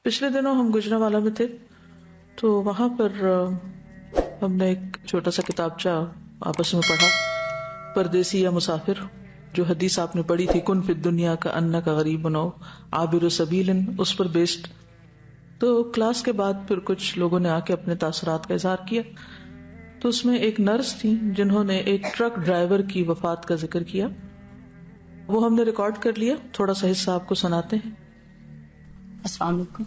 پچھلے دنوں ہم گجرانوالہ میں تھے تو وہاں پر ہم نے ایک چھوٹا سا کتابچہ آپس میں پڑھا، پردیسی یا مسافر، جو حدیث آپ نے پڑھی تھی، کن فی الدنیا کا انک غریب نو عابر سبیل، اس پر بیسڈ. تو کلاس کے بعد پھر کچھ لوگوں نے آ کے اپنے تاثرات کا اظہار کیا. تو اس میں ایک نرس تھی جنہوں نے ایک ٹرک ڈرائیور کی وفات کا ذکر کیا. وہ ہم نے ریکارڈ کر لیا، تھوڑا سا حصہ آپ کو سناتے ہیں. السلام علیکم.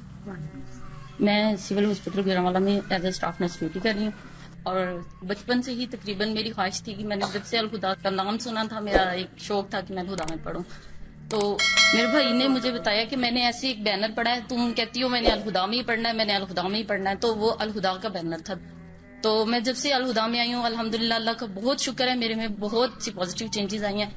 میں سول ہاسپٹل گجرانوالہ میں as a staff nurse duty کر رہی ہوں، اور بچپن سے ہی تقریباً میری خواہش تھی کہ میں نے جب سے الخدا کا نام سنا تھا، میرا ایک شوق تھا کہ میں الخدا میں پڑھوں. تو میرے بھائی نے مجھے بتایا کہ میں نے ایسے ایک بینر پڑھا ہے، تم کہتی ہو میں نے الخدا میں ہی پڑھنا ہے، میں نے الخدا میں ہی پڑھنا ہے. تو وہ الخدا کا بینر تھا. تو میں جب سے الخدا میں آئی ہوں، الحمدللہ اللہ کا بہت شکر ہے، میرے میں بہت سی پازیٹیو چینجز آئی ہیں.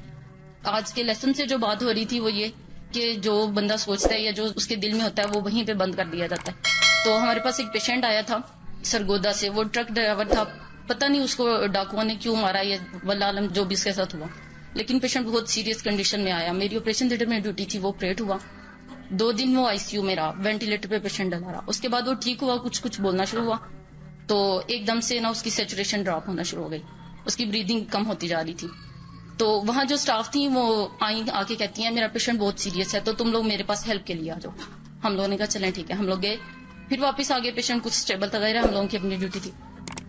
آج کے لیسن سے جو بات ہو رہی تھی وہ یہ کہ جو بندہ سوچتا ہے یا جو اس کے دل میں ہوتا ہے وہ وہیں پہ بند کر دیا جاتا ہے. تو ہمارے پاس ایک پیشنٹ آیا تھا سرگودا سے، وہ ٹرک ڈرائیور تھا، پتہ نہیں اس کو ڈاکوؤں نے کیوں مارا یا واللہ عالم جو بھی اس کے ساتھ ہوا، لیکن پیشنٹ بہت سیریس کنڈیشن میں آیا. میری آپریشن تھیٹر میں ڈیوٹی تھی، وہ آپریٹ ہوا. 2 دن وہ آئی سی یو میں رہا، وینٹیلیٹر پہ پیشنٹ ڈلا رہا. اس کے بعد وہ ٹھیک ہوا، کچھ بولنا شروع ہوا. تو ایک دم سے نا اس کی سیچوریشن ڈراپ ہونا شروع ہو گئی، اس کی بریدنگ کم ہوتی جا رہی تھی. تو وہاں جو سٹاف تھی وہ آئیں آ کے کہتی ہیں میرا پیشنٹ بہت سیریس ہے، تو تم لوگ میرے پاس ہیلپ کے لیے آ جاؤ. ہم لوگوں نے کہا چلیں ٹھیک ہے. ہم لوگ گئے، پھر واپس آگے پیشنٹ کچھ اسٹیبل تھا، ہم لوگوں کی اپنی ڈیوٹی تھی.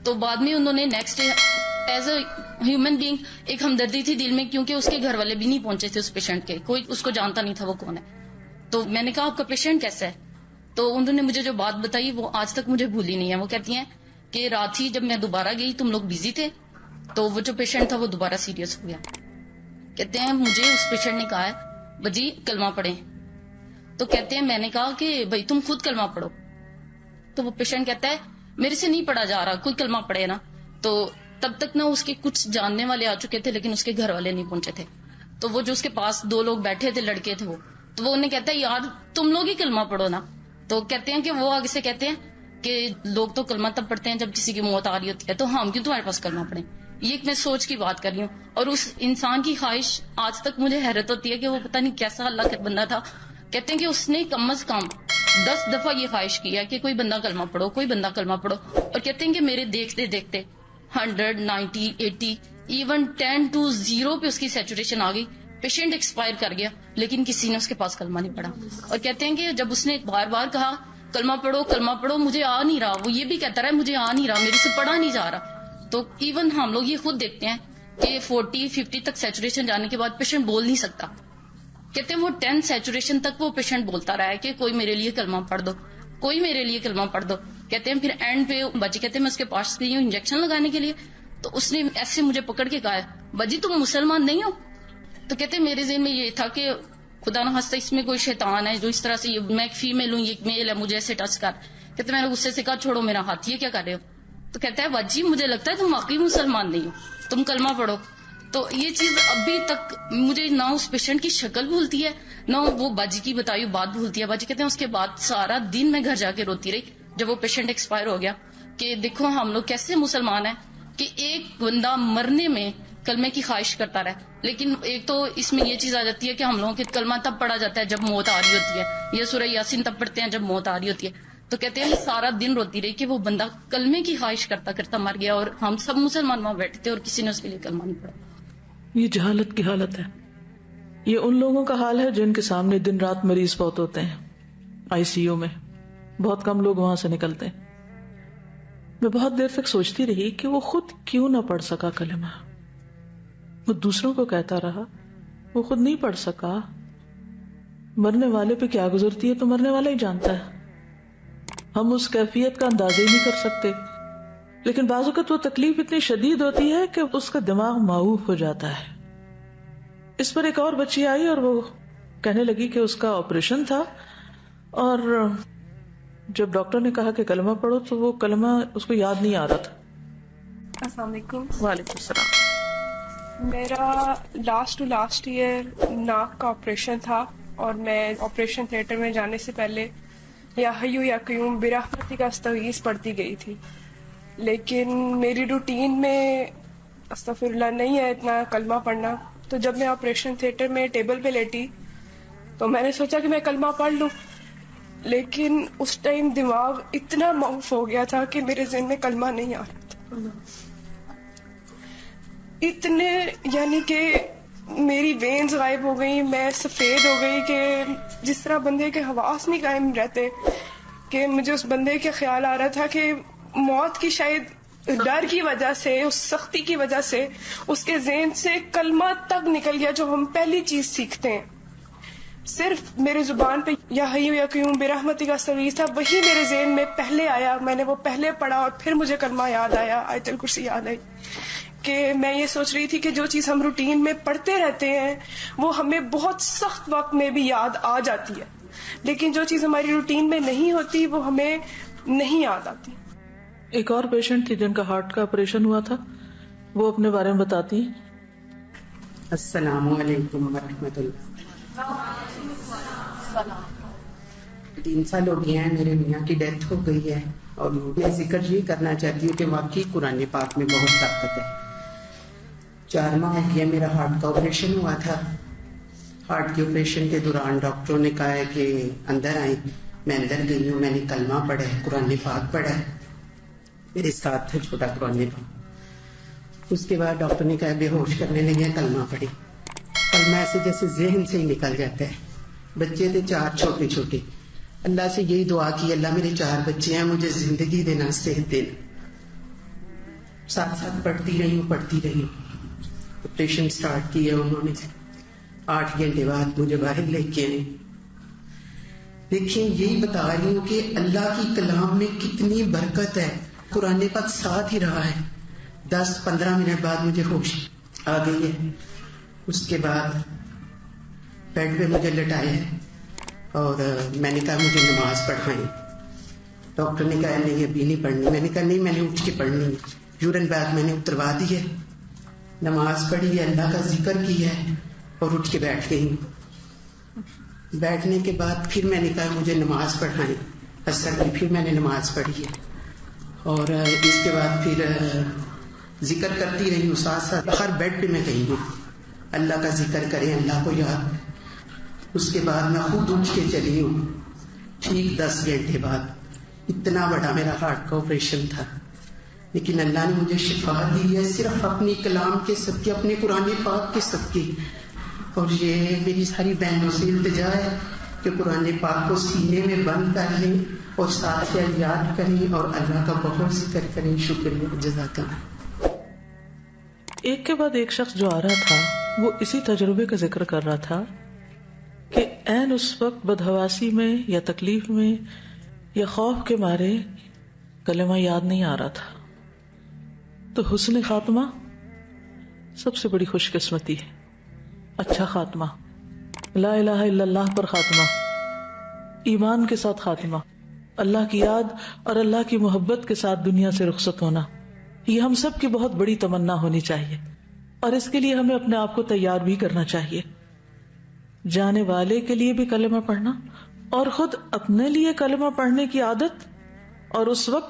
تو بعد میں انہوں نے next as a human being ایک ہمدردی تھی دل میں، کیونکہ اس کے گھر والے بھی نہیں پہنچے تھے اس پیشنٹ کے، کوئی اس کو جانتا نہیں تھا وہ کون ہے. تو میں نے کہا آپ کا پیشنٹ کیسا ہے؟ تو انہوں نے مجھے جو بات بتائی وہ آج تک مجھے بھولی نہیں ہے. وہ کہتی ہیں کہ رات ہی جب میں دوبارہ گئی تم لوگ بزی تھے، تو وہ جو پیشنٹ تھا وہ دوبارہ سیریس ہو گیا. کہتے ہیں مجھے اس پیشنٹ نے کہا ہے بجی کلمہ پڑھیں. تو کہتے ہیں میں نے کہا کہ بھائی تم خود کلمہ پڑھو. تو وہ پیشنٹ کہتا ہے میرے سے نہیں پڑھا جا رہا، کوئی کلمہ پڑھے نا. تو تب تک نا اس کے کچھ جاننے والے آ چکے تھے، لیکن اس کے گھر والے نہیں پہنچے تھے. تو وہ جو اس کے پاس 2 لوگ بیٹھے تھے، لڑکے تھے وہ، تو وہ انہیں کہتا ہے یار تم لوگ ہی کلمہ پڑھو نا. تو کہتے ہیں کہ وہ آگے سے کہتے ہیں کہ لوگ تو کلمہ تب پڑھتے ہیں جب کسی کی موت آ رہی ہوتی ہے، تو ہم کیوں تمہارے پاس کلمہ پڑھیں. یہ ایک میں سوچ کی بات کر رہی ہوں. اور اس انسان کی خواہش آج تک مجھے حیرت ہوتی ہے کہ وہ پتہ نہیں کیسا اللہ کا بندہ تھا. کہتے ہیں کہ اس نے کم از کم 10 دفعہ یہ خواہش کیا کہ کوئی بندہ کلمہ پڑھو، کوئی بندہ کلمہ پڑھو. اور کہتے ہیں کہ میرے دیکھتے دیکھتے 100 90 80 ایون 10 to 0 پہ اس کی سیچوریشن آ گئی. پیشنٹ ایکسپائر کر گیا، لیکن کسی نے اس کے پاس کلمہ نہیں پڑھا. اور کہتے ہیں کہ جب اس نے بار بار کہا کلمہ پڑھو کلمہ پڑھو، مجھے آ نہیں رہا، وہ یہ بھی کہتا رہا مجھے آ نہیں رہا، میرے سے پڑھا نہیں جا رہا. تو ایون ہم لوگ یہ خود دیکھتے ہیں کہ 40 50 تک سیچوریشن جانے کے بعد پیشنٹ بول نہیں سکتا. کہتے ہیں وہ 10 سیچوریشن تک وہ پیشنٹ بولتا رہا ہے کہ کوئی میرے لیے کلمہ پڑھ دو، کوئی میرے لیے کلمہ پڑھ دو. کہتے ہیں پھر اینڈ پہ بچے کہتے ہیں میں اس کے پاس گئی ہوں انجیکشن لگانے کے لیے، تو اس نے ایسے مجھے پکڑ کے کہا بجی تم مسلمان نہیں ہو. تو کہتے ہیں میرے ذہن میں یہ تھا کہ خدا نہ خواستہ اس میں کوئی شیطان ہے جو اس طرح سے، میں ایک فیمیل ہوں یہ ایک میل ہے، مجھے ایسے ٹچ کر. کہتے میں نے غصے سے کہا چھوڑو میرا ہاتھ، یہ کیا کر رہے ہو؟ تو کہتا ہے باجی مجھے لگتا ہے تم واقعی مسلمان نہیں ہو، تم کلمہ پڑھو. تو یہ چیز ابھی تک مجھے نہ اس پیشنٹ کی شکل بھولتی ہے، نہ وہ باجی کی بتائی بات بھولتی ہے. باجی کہتے ہیں اس کے بعد سارا دن میں گھر جا کے روتی رہی جب وہ پیشنٹ ایکسپائر ہو گیا کہ دیکھو ہم لوگ کیسے مسلمان ہیں کہ ایک بندہ مرنے میں کلمے کی خواہش کرتا رہے. لیکن ایک تو اس میں یہ چیز آ جاتی ہے کہ ہم لوگوں کے کلمہ تب پڑھا جاتا ہے جب موت آ رہی ہوتی ہے، یہ سورہ یاسین تب پڑھتے ہیں جب موت آ رہی ہوتی ہے. تو کہتے ہیں سارا دن روتی رہی کہ وہ بندہ کلمے کی خواہش کرتا کرتا مر گیا، اور ہم سب مسلمان وہاں بیٹھے تھے اور کسی نے اس کے لیے کلمہ نہیں پڑھا. یہ جہالت کی حالت ہے. یہ ان لوگوں کا حال ہے جن کے سامنے دن رات مریض بہت ہوتے ہیں آئی سی یو میں، بہت کم لوگ وہاں سے نکلتے ہیں. میں بہت دیر تک سوچتی رہی کہ وہ خود کیوں نہ پڑھ سکا کلمہ. وہ دوسروں کو کہتا رہا، وہ خود نہیں پڑھ سکا. مرنے والے پہ کیا گزرتی ہے تو مرنے والا ہی جانتا ہے، ہم اس کیفیت کا اندازہ ہی نہیں کر سکتے. لیکن بعض اوقات وہ تکلیف اتنی شدید ہوتی ہے کہ اس کا دماغ معوف ہو جاتا ہے. اس پر ایک اور بچی آئی اور وہ کہنے لگی کہ اس کا آپریشن تھا، اور جب ڈاکٹر نے کہا کہ کلمہ پڑھو تو وہ کلمہ اس کو یاد نہیں آ رہا تھا. السلام علیکم. وعلیکم السلام. میرا لاسٹ ایئر ناک کا آپریشن تھا، اور میں آپریشن تھیٹر میں جانے سے پہلے یا حیو یا قیوم برحمتی کا استغیث پڑھتی گئی تھی. لیکن میری روٹین میں استغفر اللہ نہیں ہے اتنا کلمہ پڑھنا. تو جب میں آپریشن تھیٹر میں ٹیبل پہ لیٹی تو میں نے سوچا کہ میں کلمہ پڑھ لوں. لیکن اس ٹائم دماغ اتنا معاف ہو گیا تھا کہ میرے ذہن میں کلمہ نہیں آ رہا تھا. اتنے یعنی کہ میری وینز غائب ہو گئی, میں سفید ہو گئی کہ جس طرح بندے کے حواس نہیں قائم رہتے, کہ مجھے اس بندے کے خیال آ رہا تھا کہ موت کی شاید ڈر کی وجہ سے, اس سختی کی وجہ سے اس کے ذہن سے کلمہ تک نکل گیا جو ہم پہلی چیز سیکھتے ہیں. صرف میرے زبان پہ یا حی یا قیوم برحمتک استغیث تھا, وہی میرے ذہن میں پہلے آیا. میں نے وہ پہلے پڑھا اور پھر مجھے کلمہ یاد آیا, آیت الکرسی یاد آئی. کہ میں یہ سوچ رہی تھی کہ جو چیز ہم روٹین میں پڑھتے رہتے ہیں وہ ہمیں بہت سخت وقت میں بھی یاد آ جاتی ہے, لیکن جو چیز ہماری روٹین میں نہیں ہوتی وہ ہمیں نہیں یاد آتی. ایک اور پیشنٹ تھی جن کا ہارٹ کا آپریشن ہوا تھا, وہ اپنے بارے میں بتاتی ہیں. السلام علیکم ورحمۃ اللہ. 3 سال ہو گئے ہیں میرے میاں کی ڈیتھ ہو گئی ہے, اور میں ذکر یہ کرنا چاہتی ہوں کہ واقعی قرآن پاک میں بہت طاقت ہے. 4 ماہ ہو گیا میرا ہارٹ کا آپریشن ہوا تھا. ہارٹ کے آپریشن کے دوران ڈاکٹروں نے کہا ہے کہ اندر آئیں. میں اندر گئی ہوں, میں نے کلمہ پڑھا ہے, قرآن پاک پڑھا ہے, میرے ساتھ تھا چھوٹا قرآن پاک. اس کے بعد ڈاکٹر نے کہا بے ہوش کرنے لگے, کلمہ پڑھی. کلمہ ایسے جیسے ذہن سے ہی نکل جاتا ہے. بچے تھے 4 چھوٹے چھوٹے. اللہ سے یہی دعا کی, اللہ میرے 4 بچے ہیں, مجھے زندگی دینا, صحت دینا. ساتھ ساتھ پڑھتی رہی. آپریشن سٹارٹ کیا انہوں نے, 8 گھنٹے بعد مجھے باہر لے کے آئے. دیکھیں یہی بتا رہی ہوں کہ اللہ کی کلام میں کتنی برکت ہے. قرآن پاک ساتھ ہی رہا ہے. 10-15 منٹ بعد مجھے ہوش آ گئی ہے. اس کے بعد بیڈ پہ مجھے لٹایا ہے اور میں نے کہا مجھے نماز پڑھائیں. ڈاکٹر نے کہا نہیں ابھی نہیں پڑھنی. میں نے کہا نہیں, میں نے اٹھ کے پڑھنی ہے. یورین بیگ میں نے اتروا دی ہے, نماز پڑھی ہے, اللہ کا ذکر کیا ہے اور اٹھ کے بیٹھ گئی ہوں. بیٹھنے کے بعد پھر میں نے کہا مجھے نماز پڑھائیں. اثر کی پھر میں نے نماز پڑھی ہے, اور اس کے بعد پھر ذکر کرتی رہی ہوں. ساتھ ساتھ ہر بیڈ پہ میں کہی ہوں اللہ کا ذکر کریں, اللہ کو یاد. اس کے بعد میں خود اٹھ کے چلی ہوں. ٹھیک 10 گھنٹے بعد. اتنا بڑا میرا ہارٹ کا آپریشن تھا, لیکن اللہ نے مجھے شفا دی ہے صرف اپنی کلام کے صدقے, اپنے قرآن پاک کے صدقے. اور یہ میری ساری بہنوں سے التجا ہے کہ قرآن پاک کو سینے میں بند کر لیں اور ساتھ یاد کریں اور اللہ کا بہت ذکر کریں. شکریہ, جزاک اللہ. ایک کے بعد ایک شخص جو آ رہا تھا وہ اسی تجربے کا ذکر کر رہا تھا کہ عین اس وقت بدحواسی میں یا تکلیف میں یا خوف کے مارے کلمہ یاد نہیں آ رہا تھا. تو حسن خاتمہ سب سے بڑی خوش قسمتی ہے. اچھا خاتمہ, لا الہ الا اللہ پر خاتمہ, ایمان کے ساتھ خاتمہ, اللہ کی یاد اور اللہ کی محبت کے ساتھ دنیا سے رخصت ہونا, یہ ہم سب کی بہت بڑی تمنا ہونی چاہیے. اور اس کے لیے ہمیں اپنے آپ کو تیار بھی کرنا چاہیے. جانے والے کے لیے بھی کلمہ پڑھنا اور خود اپنے لیے کلمہ پڑھنے کی عادت, اور اس وقت